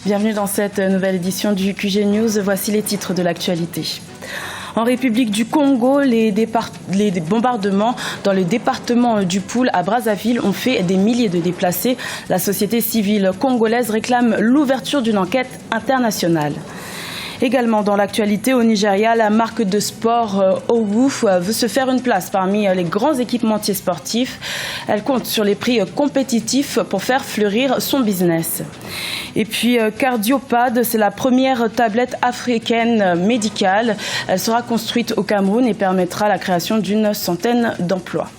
Bienvenue dans cette nouvelle édition du QG News. Voici les titres de l'actualité. En République du Congo, les bombardements dans le département du Poul à Brazzaville ont fait des milliers de déplacés. La société civile congolaise réclame l'ouverture d'une enquête internationale. Également dans l'actualité au Nigeria, la marque de sport Owu veut se faire une place parmi les grands équipementiers sportifs. Elle compte sur les prix compétitifs pour faire fleurir son business. Et puis Cardiopad, c'est la première tablette africaine médicale. Elle sera construite au Cameroun et permettra la création d'une centaine d'emplois.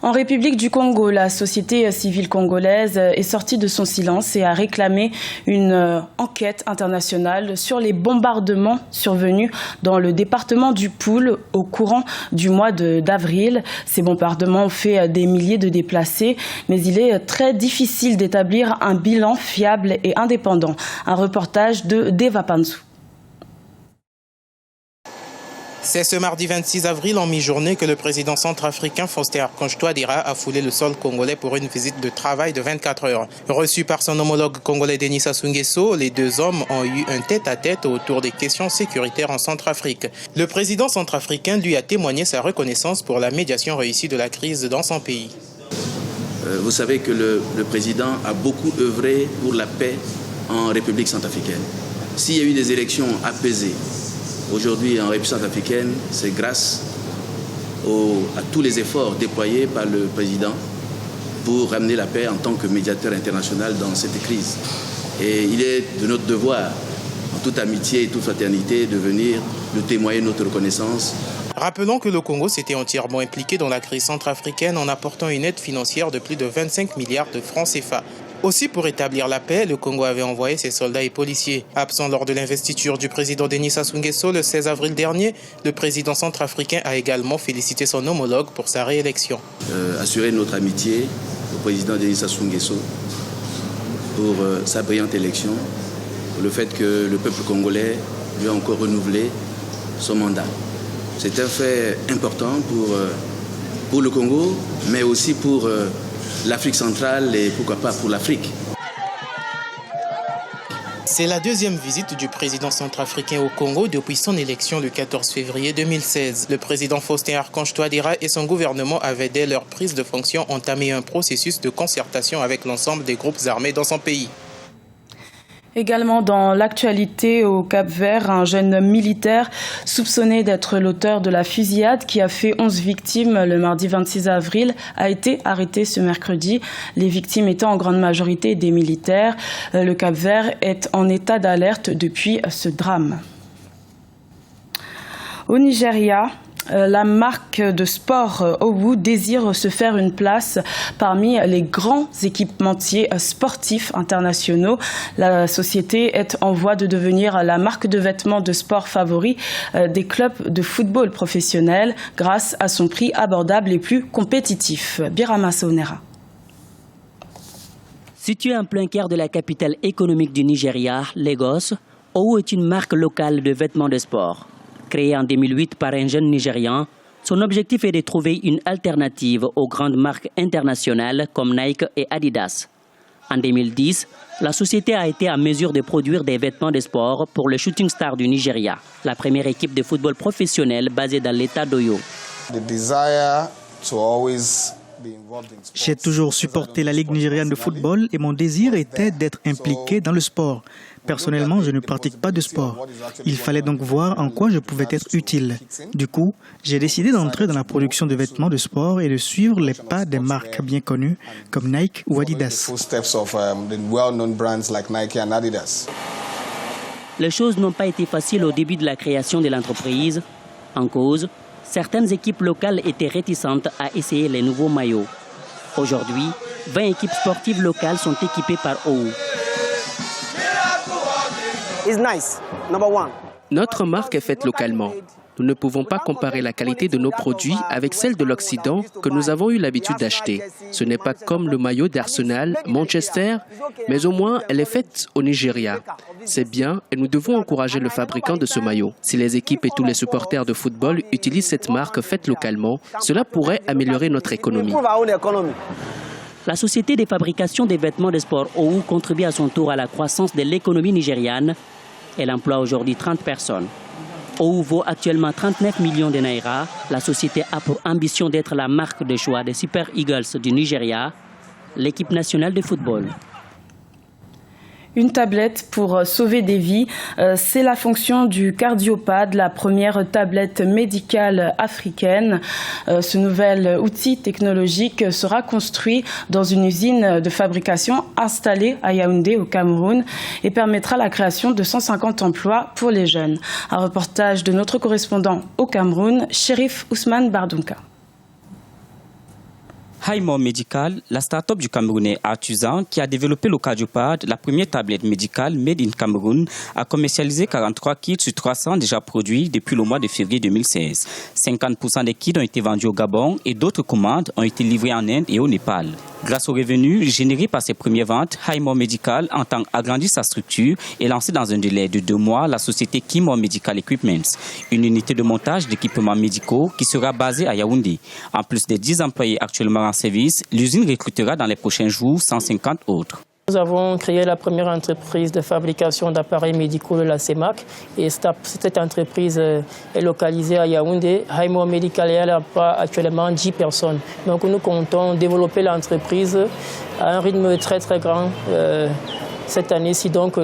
En République du Congo, la société civile congolaise est sortie de son silence et a réclamé une enquête internationale sur les bombardements survenus dans le département du Poul au courant du mois d'avril. Ces bombardements ont fait des milliers de déplacés, mais il est très difficile d'établir un bilan fiable et indépendant. Un reportage de Deva Panzou. C'est ce mardi 26 avril en mi-journée que le président centrafricain Faustin Archange Touadéra a foulé le sol congolais pour une visite de travail de 24 heures. Reçu par son homologue congolais Denis Sassou Nguesso, les deux hommes ont eu un tête-à-tête autour des questions sécuritaires en Centrafrique. Le président centrafricain lui a témoigné sa reconnaissance pour la médiation réussie de la crise dans son pays. Vous savez que le président a beaucoup œuvré pour la paix en République centrafricaine. S'il y a eu des élections apaisées, aujourd'hui, en République centrafricaine, c'est grâce à tous les efforts déployés par le président pour ramener la paix en tant que médiateur international dans cette crise. Et il est de notre devoir, en toute amitié et toute fraternité, de venir lui témoigner notre reconnaissance. Rappelons que le Congo s'était entièrement impliqué dans la crise centrafricaine en apportant une aide financière de plus de 25 milliards de francs CFA. Aussi, pour établir la paix, le Congo avait envoyé ses soldats et policiers. Absent lors de l'investiture du président Denis Sassou Nguesso le 16 avril dernier, le président centrafricain a également félicité son homologue pour sa réélection. Assurer notre amitié au président Denis Sassou Nguesso pour sa brillante élection, pour le fait que le peuple congolais lui a encore renouvelé son mandat. C'est un fait important pour le Congo, mais aussi pour l'Afrique centrale et pourquoi pas pour l'Afrique. C'est la deuxième visite du président centrafricain au Congo depuis son élection le 14 février 2016. Le président Faustin Archange Touadéra et son gouvernement avaient dès leur prise de fonction entamé un processus de concertation avec l'ensemble des groupes armés dans son pays. Également dans l'actualité au Cap-Vert, un jeune militaire soupçonné d'être l'auteur de la fusillade qui a fait 11 victimes le mardi 26 avril a été arrêté ce mercredi. Les victimes étant en grande majorité des militaires. Le Cap-Vert est en état d'alerte depuis ce drame. Au Nigeria, la marque de sport Owu désire se faire une place parmi les grands équipementiers sportifs internationaux. La société est en voie de devenir la marque de vêtements de sport favori des clubs de football professionnels grâce à son prix abordable et plus compétitif. Birama Sonera. Située en plein cœur de la capitale économique du Nigeria, Lagos, Owu est une marque locale de vêtements de sport. Créée en 2008 par un jeune Nigérian, son objectif est de trouver une alternative aux grandes marques internationales comme Nike et Adidas. En 2010, la société a été en mesure de produire des vêtements de sport pour le Shooting Star du Nigeria, la première équipe de football professionnel basée dans l'État d'Oyo. J'ai toujours supporté la Ligue nigériane de football et mon désir était d'être impliqué dans le sport. Personnellement, je ne pratique pas de sport. Il fallait donc voir en quoi je pouvais être utile. Du coup, j'ai décidé d'entrer dans la production de vêtements de sport et de suivre les pas des marques bien connues comme Nike ou Adidas. Les choses n'ont pas été faciles au début de la création de l'entreprise. En cause, certaines équipes locales étaient réticentes à essayer les nouveaux maillots. Aujourd'hui, 20 équipes sportives locales sont équipées par Owu. Notre marque est faite localement. Nous ne pouvons pas comparer la qualité de nos produits avec celle de l'Occident que nous avons eu l'habitude d'acheter. Ce n'est pas comme le maillot d'Arsenal, Manchester, mais au moins elle est faite au Nigeria. C'est bien et nous devons encourager le fabricant de ce maillot. Si les équipes et tous les supporters de football utilisent cette marque faite localement, cela pourrait améliorer notre économie. La société de fabrication des vêtements de sport OU contribue à son tour à la croissance de l'économie nigériane. Elle emploie aujourd'hui 30 personnes. OU vaut actuellement 39 millions de naira. La société a pour ambition d'être la marque de choix des Super Eagles du Nigeria, l'équipe nationale de football. Une tablette pour sauver des vies, c'est la fonction du Cardiopad, la première tablette médicale africaine. Ce nouvel outil technologique sera construit dans une usine de fabrication installée à Yaoundé au Cameroun et permettra la création de 150 emplois pour les jeunes. Un reportage de notre correspondant au Cameroun, Chérif Ousmane Bardunka. Highmore Medical, la start-up du Camerounais Artisan qui a développé le Cardiopad, la première tablette médicale made in Cameroun, a commercialisé 43 kits sur 300 déjà produits depuis le mois de février 2016. 50% des kits ont été vendus au Gabon et d'autres commandes ont été livrées en Inde et au Népal. Grâce aux revenus générés par ses premières ventes, Highmore Medical entend agrandir sa structure et lancer dans un délai de 2 mois la société Kimore Medical Equipments, une unité de montage d'équipements médicaux qui sera basée à Yaoundé. En plus des 10 employés actuellement en service, l'usine recrutera dans les prochains jours 150 autres. Nous avons créé la première entreprise de fabrication d'appareils médicaux de la CEMAC et cette entreprise est localisée à Yaoundé. Highmore Medical elle emploie actuellement 10 personnes. Donc nous comptons développer l'entreprise à un rythme très grand cette année-ci. Donc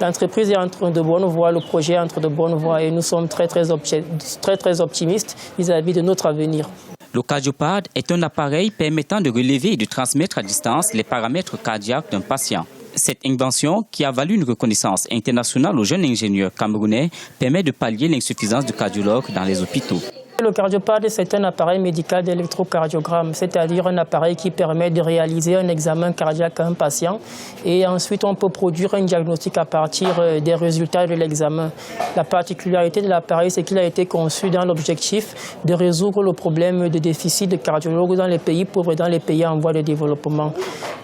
l'entreprise est entre de bonnes voies, le projet est entre de bonnes voies et nous sommes très optimistes vis-à-vis de notre avenir. Le Cardiopad est un appareil permettant de relever et de transmettre à distance les paramètres cardiaques d'un patient. Cette invention, qui a valu une reconnaissance internationale aux jeunes ingénieurs camerounais, permet de pallier l'insuffisance de cardiologues dans les hôpitaux. Le Cardiopad, c'est un appareil médical d'électrocardiogramme, c'est-à-dire un appareil qui permet de réaliser un examen cardiaque à un patient et ensuite on peut produire un diagnostic à partir des résultats de l'examen. La particularité de l'appareil, c'est qu'il a été conçu dans l'objectif de résoudre le problème de déficit de cardiologues dans les pays pauvres et dans les pays en voie de développement.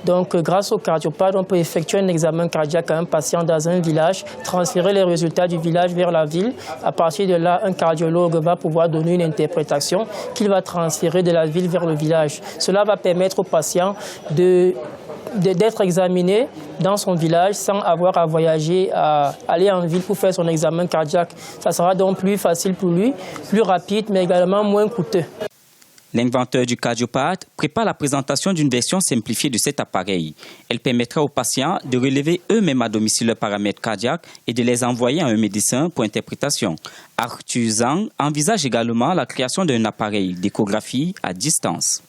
Donc grâce au Cardiopad, on peut effectuer un examen cardiaque à un patient dans un village, transférer les résultats du village vers la ville. À partir de là, un cardiologue va pouvoir donner une interprétation qu'il va transférer de la ville vers le village. Cela va permettre au patient d'être examiné dans son village sans avoir à voyager, à aller en ville pour faire son examen cardiaque. Ça sera donc plus facile pour lui, plus rapide, mais également moins coûteux. L'inventeur du Cardiopad prépare la présentation d'une version simplifiée de cet appareil. Elle permettra aux patients de relever eux-mêmes à domicile leurs paramètres cardiaques et de les envoyer à un médecin pour interprétation. Artisan envisage également la création d'un appareil d'échographie à distance.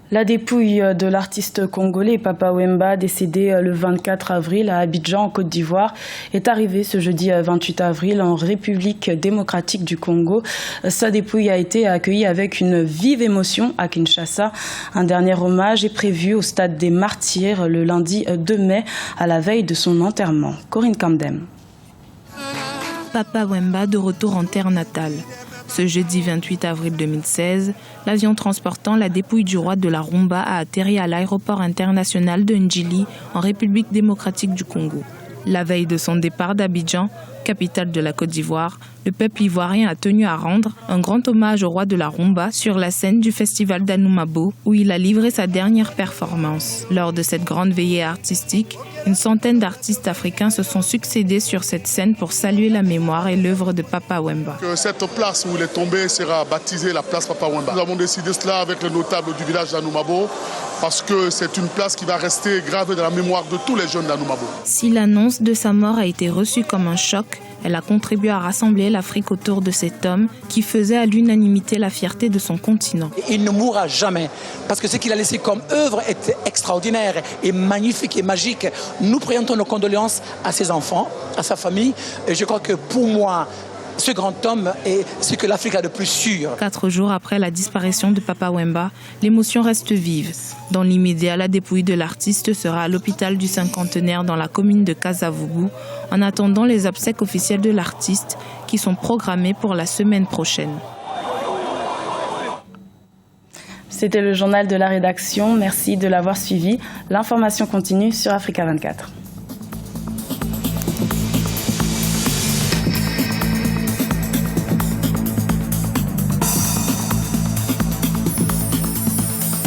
La dépouille de l'artiste congolais Papa Wemba, décédé le 24 avril à Abidjan, en Côte d'Ivoire, est arrivée ce jeudi 28 avril en République démocratique du Congo. Sa dépouille a été accueillie avec une vive émotion à Kinshasa. Un dernier hommage est prévu au stade des Martyrs le lundi 2 mai, à la veille de son enterrement. Corinne Camdem. Papa Wemba de retour en terre natale. Ce jeudi 28 avril 2016, l'avion transportant la dépouille du roi de la Rumba a atterri à l'aéroport international de Ndjili, en République démocratique du Congo. La veille de son départ d'Abidjan, capitale de la Côte d'Ivoire, le peuple ivoirien a tenu à rendre un grand hommage au roi de la Rumba sur la scène du festival d'Anoumabo, où il a livré sa dernière performance. Lors de cette grande veillée artistique, une centaine d'artistes africains se sont succédés sur cette scène pour saluer la mémoire et l'œuvre de Papa Wemba. Cette place où il est tombé sera baptisée la place Papa Wemba. Nous avons décidé cela avec les notables du village d'Anoumabo parce que c'est une place qui va rester gravée dans la mémoire de tous les jeunes d'Anoumabo. Si l'annonce de sa mort a été reçue comme un choc, elle a contribué à rassembler l'Afrique autour de cet homme qui faisait à l'unanimité la fierté de son continent. Il ne mourra jamais parce que ce qu'il a laissé comme œuvre est extraordinaire et magnifique et magique. Nous présentons nos condoléances à ses enfants, à sa famille. Et je crois que pour moi, ce grand homme est ce que l'Afrique a de plus sûr. 4 jours après la disparition de Papa Wemba, l'émotion reste vive. Dans l'immédiat, la dépouille de l'artiste sera à l'hôpital du cinquantenaire dans la commune de Kasavubu, en attendant les obsèques officielles de l'artiste qui sont programmées pour la semaine prochaine. C'était le journal de la rédaction. Merci de l'avoir suivi. L'information continue sur Africa 24.